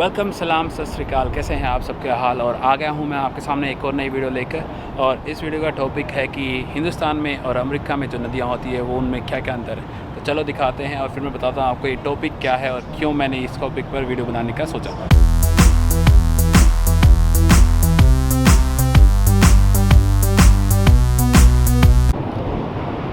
Welcome, सलाम, सत श्री अकाल। कैसे हैं आप सबके हाल। और आ गया हूं मैं आपके सामने एक और नई वीडियो लेकर। और इस वीडियो का टॉपिक है कि हिंदुस्तान में और अमेरिका में जो नदियां होती है वो उनमें क्या क्या अंतर है। तो चलो दिखाते हैं और फिर मैं बताता हूं आपको ये टॉपिक क्या है और क्यों मैंने इस टॉपिक पर वीडियो बनाने का सोचा।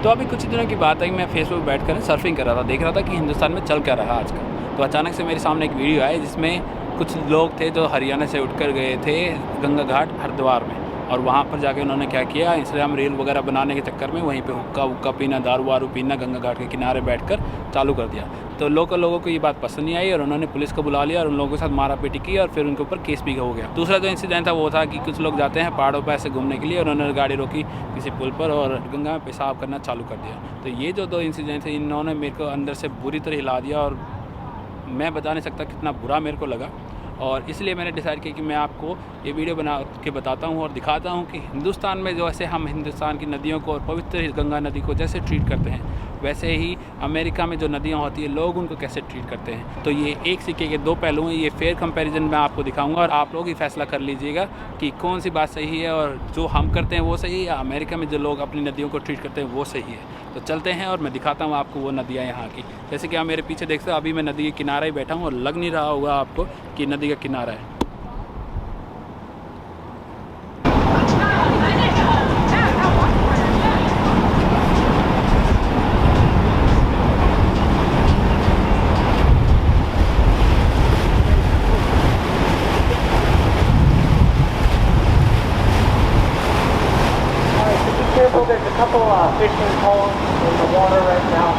तो अभी कुछ दिनों की बात है कि मैं फेसबुक बैठकर सर्फिंग कर रहा था, देख रहा था कि हिंदुस्तान में चल क्या रहा है आजकल। तो अचानक से मेरे सामने एक वीडियो आई जिसमें कुछ लोग थे जो हरियाणा से उठकर गए थे गंगा घाट हरिद्वार में। और वहाँ पर जाके उन्होंने क्या किया, इंस्टाग्राम रील वगैरह बनाने के चक्कर में वहीं पे हुक्का पीना, दारू वारू पीना गंगा घाट के किनारे बैठकर चालू कर दिया। तो लोगों को ये बात पसंद नहीं आई और उन्होंने पुलिस को बुला लिया और उन लोगों के साथ मारापीटी की और फिर उनके ऊपर केस भी हो गया। दूसरा जो इंसिडेंट था वो था कि कुछ लोग जाते हैं पहाड़ों पर ऐसे घूमने के लिए और उन्होंने गाड़ी रोकी किसी पुल पर और गंगा में पेशाब करना चालू कर दिया। तो ये जो दो इंसिडेंट थे इन्होंने मेरे को अंदर से बुरी तरह हिला दिया और मैं बता नहीं सकता कितना बुरा मेरे को लगा। और इसलिए मैंने डिसाइड किया कि मैं आपको ये वीडियो बना के बताता हूँ और दिखाता हूँ कि हिंदुस्तान में जो ऐसे हम हिंदुस्तान की नदियों को और पवित्र गंगा नदी को जैसे ट्रीट करते हैं, वैसे ही अमेरिका में जो नदियाँ होती है लोग उनको कैसे ट्रीट करते हैं। तो ये एक सिक्के के दो पहलू हैं। ये फेयर कंपैरिजन मैं आपको दिखाऊंगा और आप लोग ही फैसला कर लीजिएगा कि कौन सी बात सही है और जो हम करते हैं वो सही है या अमेरिका में जो लोग अपनी नदियों को ट्रीट करते हैं वो सही है। तो चलते हैं और मैं दिखाता हूँ आपको वो नदियाँ यहाँ की। जैसे कि आप मेरे पीछे देखते हो, अभी मैं नदी के किनारे ही बैठा हूँ और लग नहीं रहा होगा आपको कि नदी का किनारा है। There's a couple fishing poles in the water right now.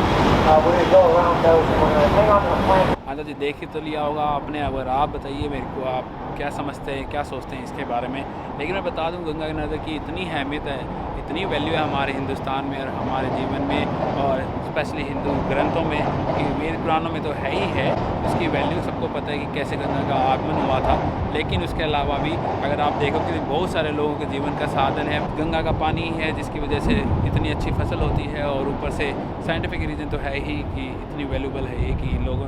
We're going to go around those and we're going to hang on to the plank. हाँ जी, देख ही तो लिया होगा आपने। अगर आप बताइए मेरे को, आप क्या समझते हैं, क्या सोचते हैं इसके बारे में। लेकिन मैं बता दूं गंगा नदी की इतनी अहमियत है, इतनी वैल्यू है हमारे हिंदुस्तान में और हमारे जीवन में और स्पेशली हिंदू ग्रंथों में कि वेद पुराणों में तो है ही है। उसकी वैल्यू सबको पता है कि कैसे गंगा का आगमन हुआ था। लेकिन उसके अलावा भी अगर आप देखो कि बहुत सारे लोगों के जीवन का साधन है गंगा का पानी है, जिसकी वजह से इतनी अच्छी फसल होती है। और ऊपर से साइंटिफिक रीज़न तो है ही कि इतनी वैल्यूबल है ये कि लोगों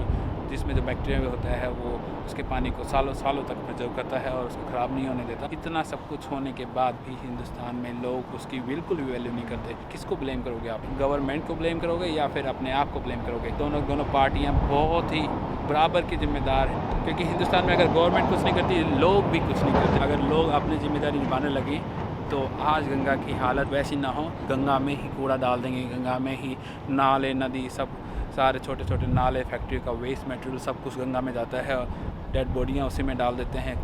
जिसमें जो बैक्टीरिया होता है वो उसके पानी को सालों सालों तक प्रिजर्व करता है और उसको ख़राब नहीं होने देता। इतना सब कुछ होने के बाद भी हिंदुस्तान में लोग उसकी बिल्कुल भी वैल्यू नहीं करते। किसको ब्लेम करोगे आप? गवर्नमेंट को ब्लेम करोगे या फिर अपने आप को ब्लेम करोगे? दोनों पार्टियाँ बहुत ही बराबर की जिम्मेदार हैं, क्योंकि हिंदुस्तान में अगर गवर्नमेंट कुछ नहीं करती लोग भी कुछ नहीं करते। अगर लोग अपनी जिम्मेदारी निभाने लगे तो आज गंगा की हालत वैसी ना हो। गंगा में ही कूड़ा डाल देंगे, गंगा में ही नाले नदी सब सारे छोटे छोटे नाले, फैक्ट्री का वेस्ट मटेरियल सब कुछ गंगा में जाता है और डेड बॉडियाँ उसी में डाल देते हैं।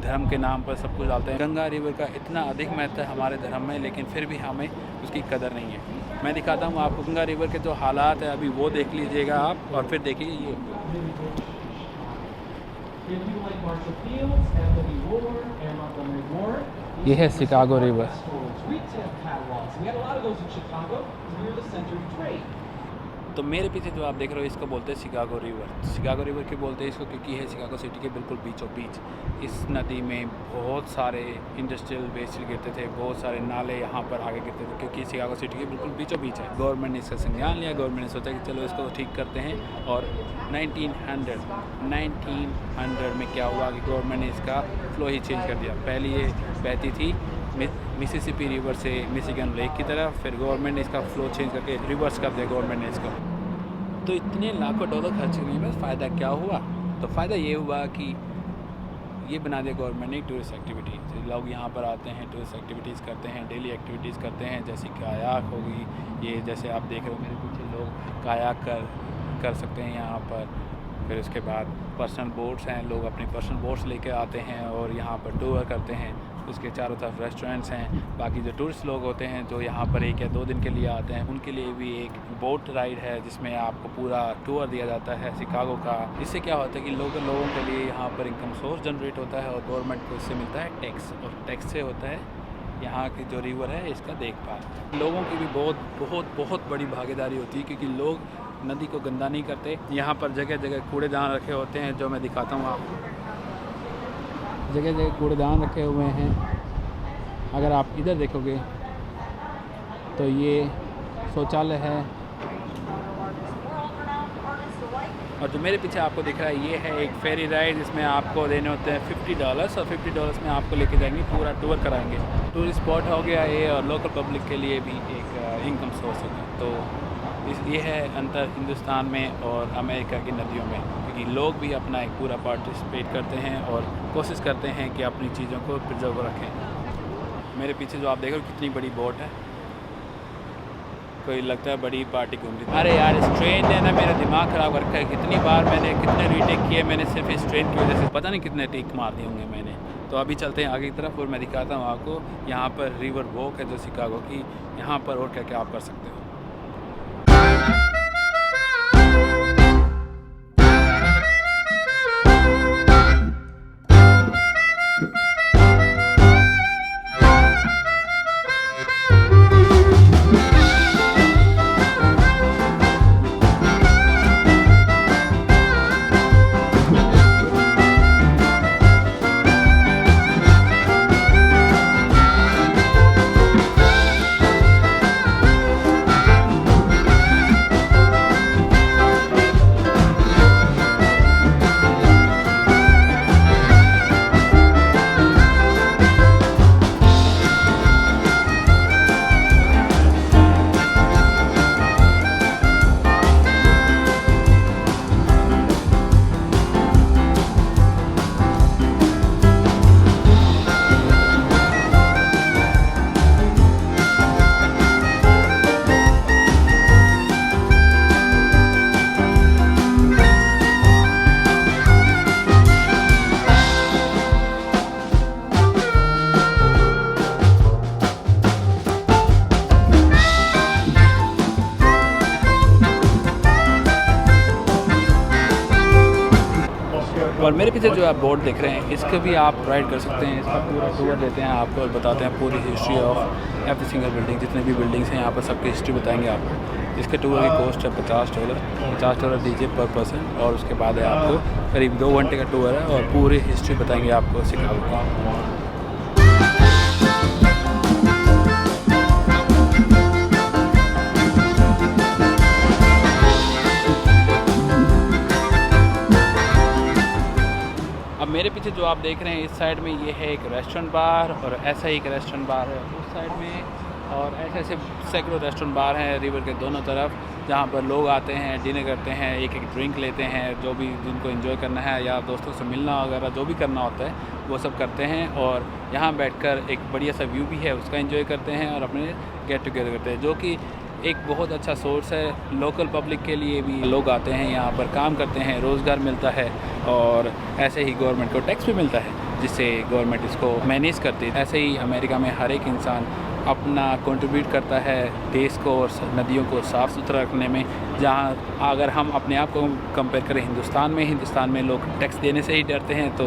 धर्म के नाम पर सब कुछ डालते हैं। गंगा रिवर का इतना अधिक महत्व है हमारे धर्म में, लेकिन फिर भी हमें उसकी कदर नहीं है। मैं दिखाता हूँ आपको गंगा रिवर के जो हालात है अभी वो देख लीजिएगा आप और फिर देखिए ये है शिकागो रिवर। तो मेरे पीछे जो आप देख रहे हो इसको बोलते हैं शिकागो रिवर। शिकागो रिवर क्यों बोलते हैं इसको? क्योंकि है शिकागो सिटी के बिल्कुल बीचों बीच। इस नदी में बहुत सारे इंडस्ट्रियल वेस्ट गिरते थे, बहुत सारे नाले यहाँ पर आगे गिरते थे, क्योंकि शिकागो सिटी के बिल्कुल बीचों बीच है। गवर्नमेंट ने इसका संज्ञान लिया। गवर्नमेंट ने सोचा कि चलो इसको ठीक करते हैं। और 1900 में क्या हुआ कि गवर्नमेंट ने इसका फ्लो ही चेंज कर दिया। पहले ये बहती थी मिसिसिपी रिवर से मिशिगन लेक की तरफ, फिर गवर्नमेंट ने इसका फ्लो चेंज करके रिवर्स कर दिया गवर्नमेंट ने इसको। तो इतने लाखों डॉलर खर्च करने में फ़ायदा क्या हुआ? तो फ़ायदा ये हुआ कि ये बना दिया गवर्नमेंट ने टूरिस्ट एक्टिविटी। लोग यहाँ पर आते हैं, टूरिस्ट एक्टिविटीज़ करते हैं, डेली एक्टिविटीज़ करते हैं, जैसे कायाक होगी। ये जैसे आप देख रहे हो मेरे पीछे, लोग कायाक कर सकते हैं यहाँ पर। फिर उसके बाद पर्सनल बोट्स हैं, लोग अपनी पर्सनल बोट्स लेके आते हैं और यहाँ पर टूर करते हैं। उसके चारों तरफ रेस्टोरेंट्स हैं। बाकी जो टूरिस्ट लोग होते हैं जो यहाँ पर 1 या 2 दिन के लिए आते हैं उनके लिए भी एक बोट राइड है जिसमें आपको पूरा टूर दिया जाता है शिकागो का। इससे क्या होता है कि लोगों के लिए यहाँ पर इनकम सोर्स जनरेट होता है और गवर्नमेंट को इससे मिलता है टैक्स, और टैक्स से होता है यहाँ की जो रिवर है इसका देखभाल। लोगों की भी बहुत बड़ी भागीदारी होती है, क्योंकि लोग नदी को गंदा नहीं करते। यहाँ पर जगह जगह कूड़ेदान रखे होते हैं, जो मैं दिखाता हूँ आपको। जगह जगह कूड़ेदान रखे हुए हैं। अगर आप इधर देखोगे तो ये शौचालय है और जो मेरे पीछे आपको दिख रहा है ये है एक फेरी राइड, जिसमें आपको देने होते हैं $50 और $50 में आपको लेके जाएंगे, पूरा टूर कराएंगे। टूरिस्ट स्पॉट हो गया ये, और लोकल पब्लिक के लिए भी एक इनकम सोर्स होगा। तो ये है अंतर हिंदुस्तान में और अमेरिका की नदियों में, क्योंकि लोग भी अपना एक पूरा पार्टिसिपेट करते हैं और कोशिश करते हैं कि अपनी चीज़ों को प्रिजर्व रखें। मेरे पीछे जो आप देख रहे हो कितनी बड़ी बोट है, कोई लगता है बड़ी पार्टी घूम रही। अरे यार, इस ट्रेन ने ना मेरा दिमाग ख़राब कर रखा है। कितनी बार मैंने कितने रीटेक किए मैंने सिर्फ इस ट्रेन की वजह से, पता नहीं कितने टेक मार दिए होंगे मैंने। तो अभी चलते हैं आगे की तरफ और मैं दिखाता हूँ आपको यहाँ पर रिवर वॉक है जो शिकागो की, यहाँ पर और क्या क्या आप कर सकते हो। और मेरे पीछे जो आप बोर्ड देख रहे हैं इसके भी आप राइड कर सकते हैं। इसका पूरा टूर देते हैं आपको और बताते हैं पूरी history of every single building, जितने भी बिल्डिंग्स हैं यहाँ पर सबकी हिस्ट्री बताएंगे आपको। इसके टूर की कॉस्ट है $50 दीजिए पर पर्सन, और उसके बाद है आपको करीब 2 घंटे का टूर है और पूरी हिस्ट्री बताएंगे आपको शिकागो की। अब मेरे पीछे जो आप देख रहे हैं इस साइड में ये है एक रेस्टोरेंट बार, और ऐसा ही एक रेस्टोरेंट बार है उस साइड में, और ऐसे ऐसे सैकड़ों रेस्टोरेंट बार हैं रिवर के दोनों तरफ, जहाँ पर लोग आते हैं, डिनर करते हैं, एक एक ड्रिंक लेते हैं, जो भी जिनको एंजॉय करना है या दोस्तों से मिलना वगैरह जो भी करना होता है वो सब करते हैं। और यहाँ बैठकर एक बढ़िया सा व्यू भी है उसका एंजॉय करते हैं और अपने गेट टुगेदर करते हैं, जो कि एक बहुत अच्छा सोर्स है लोकल पब्लिक के लिए भी। लोग आते हैं यहाँ पर काम करते हैं, रोज़गार मिलता है, और ऐसे ही गवर्नमेंट को टैक्स भी मिलता है जिससे गवर्नमेंट इसको मैनेज करती है। ऐसे ही अमेरिका में हर एक इंसान अपना कंट्रीब्यूट करता है देश को और नदियों को साफ़ सुथरा रखने में। जहाँ अगर हम अपने आप को कंपेयर करें हिंदुस्तान में लोग टैक्स देने से ही डरते हैं, तो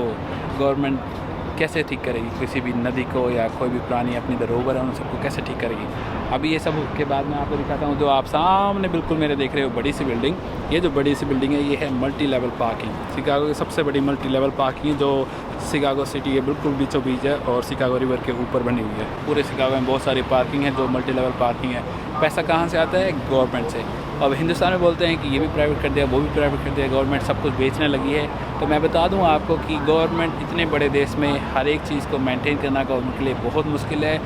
गवर्नमेंट कैसे ठीक करेगी किसी भी नदी को या कोई भी प्राणी अपनी धरोहर है उन सबको कैसे ठीक करेगी। अभी ये सब के बाद मैं आपको दिखाता हूँ जो आप सामने बिल्कुल मेरे देख रहे हो बड़ी सी बिल्डिंग, ये जो बड़ी सी बिल्डिंग है ये है मल्टी लेवल पार्किंग। शिकागो की सबसे बड़ी मल्टी लेवल पार्किंग जो शिकागो सिटी के बिल्कुल बीचों बीच है और शिकागो रिवर के ऊपर बनी हुई है। पूरे शिकागो में बहुत सारी पार्किंग है जो मल्टी लेवल पार्किंग है। पैसा कहाँ से आता है? गवर्नमेंट से। अब हिंदुस्तान में बोलते हैं कि ये भी प्राइवेट कर दिया, वो भी प्राइवेट कर दिया, गवर्नमेंट सब कुछ बेचने लगी है। तो मैं बता दूं आपको कि गवर्नमेंट इतने बड़े देश में हर एक चीज़ को मेंटेन करना गवर्नमेंट के लिए बहुत मुश्किल है,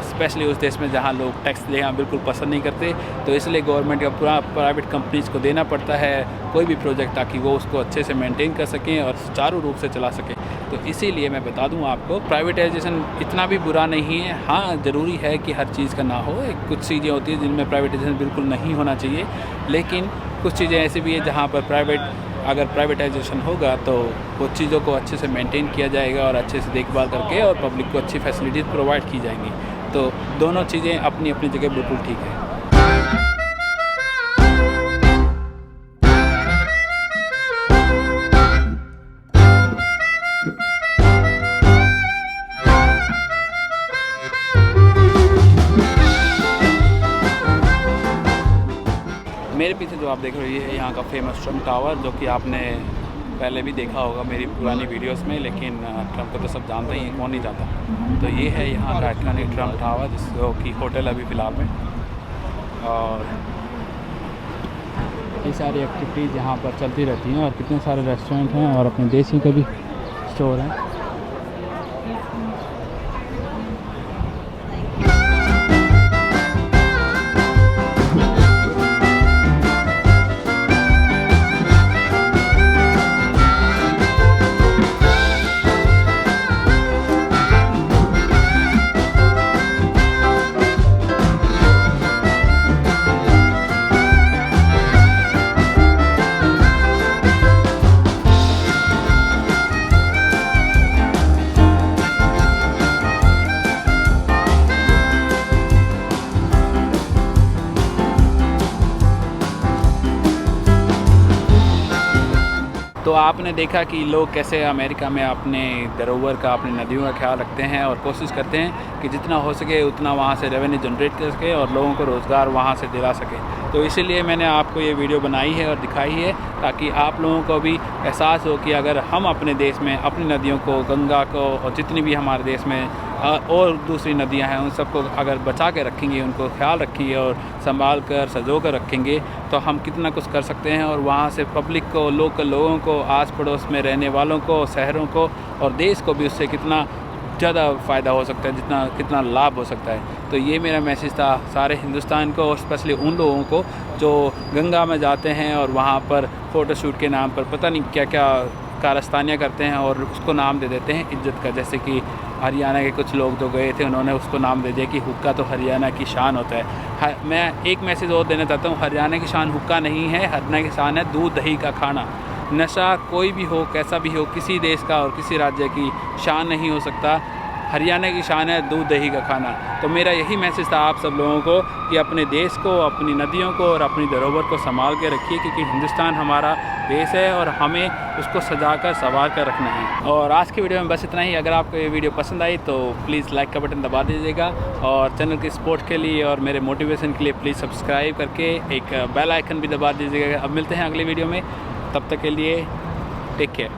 स्पेशली उस देश में जहाँ लोग टैक्स देना बिल्कुल पसंद नहीं करते। तो इसलिए गवर्नमेंट का पूरा प्राइवेट कंपनीज़ को देना पड़ता है कोई भी प्रोजेक्ट, ताकि वो उसको अच्छे से मेंटेन कर सकें और सुचारू रूप से चला सकें। तो इसीलिए मैं बता दूं आपको प्राइवेटाइजेशन इतना भी बुरा नहीं है। हाँ, ज़रूरी है कि हर चीज़ का ना हो, कुछ चीज़ें होती हैं जिनमें प्राइवेटाइजेशन बिल्कुल नहीं होना चाहिए, लेकिन कुछ चीज़ें ऐसी भी है जहाँ पर अगर प्राइवेटाइजेशन होगा तो वो चीज़ों को अच्छे से मेंटेन किया जाएगा और अच्छे से देखभाल करके और पब्लिक को अच्छी फैसिलिटीज़ प्रोवाइड की जाएंगी। तो दोनों चीज़ें अपनी अपनी जगह बिल्कुल ठीक है। मेरे पीछे जो आप देख रहे हो ये है यहाँ का फेमस ट्रम्प टावर, जो कि आपने पहले भी देखा होगा मेरी पुरानी वीडियोस में, लेकिन ट्रम्प को तो सब जानते ही हैं, कौन नहीं जानता। तो ये है यहाँ का आइकॉनिक ट्रम्प टावर, जिसको कि होटल अभी फ़िलहाल में। और ये सारी एक्टिविटीज़ यहाँ पर चलती रहती हैं और कितने सारे रेस्टोरेंट हैं और अपने देसी के भी स्टोर हैं। तो आपने देखा कि लोग कैसे अमेरिका में अपने धरोहर का, अपनी नदियों का ख्याल रखते हैं और कोशिश करते हैं कि जितना हो सके उतना वहाँ से रेवेन्यू जनरेट कर सके और लोगों को रोज़गार वहाँ से दिला सके। तो इसीलिए मैंने आपको ये वीडियो बनाई है और दिखाई है ताकि आप लोगों को भी एहसास हो कि अगर हम अपने देश में अपनी नदियों को, गंगा को और जितनी भी हमारे देश में और दूसरी नदियां हैं उन सबको अगर बचा के रखेंगे, उनको ख्याल रखेंगे और संभाल कर सजो कर रखेंगे तो हम कितना कुछ कर सकते हैं। और वहाँ से पब्लिक को, लोकल लोगों को, आस पड़ोस में रहने वालों को, शहरों को और देश को भी उससे कितना ज़्यादा फ़ायदा हो सकता है, कितना लाभ हो सकता है। तो ये मेरा मैसेज था सारे हिंदुस्तान को और स्पेशली उन लोगों को जो गंगा में जाते हैं और वहाँ पर फ़ोटोशूट के नाम पर पता नहीं क्या क्या कारस्तानियाँ करते हैं और उसको नाम दे देते हैं इज्जत का। जैसे कि हरियाणा के कुछ लोग जो गए थे उन्होंने उसको नाम दे दिया कि हुक्का तो हरियाणा की शान होता है। मैं एक मैसेज और देना चाहता हूँ, हरियाणा की शान हुक्का नहीं है, हरियाणा की शान है दूध दही का खाना। नशा कोई भी हो, कैसा भी हो, किसी देश का और किसी राज्य की शान नहीं हो सकता। हरियाणा की शान है दूध दही का खाना। तो मेरा यही मैसेज था आप सब लोगों को कि अपने देश को, अपनी नदियों को और अपनी धरोहर को संभाल के रखिए क्योंकि हिंदुस्तान हमारा देश है और हमें उसको सजा कर संवार कर रखना है। और आज की वीडियो में बस इतना ही। अगर आपको ये वीडियो पसंद आई तो प्लीज़ लाइक का बटन दबा दीजिएगा और चैनल की सपोर्ट के लिए और मेरे मोटिवेशन के लिए प्लीज़ सब्सक्राइब करके एक बेल आइकन भी दबा दीजिएगा। अब मिलते हैं अगली वीडियो में, तब तक के लिए टेक केयर।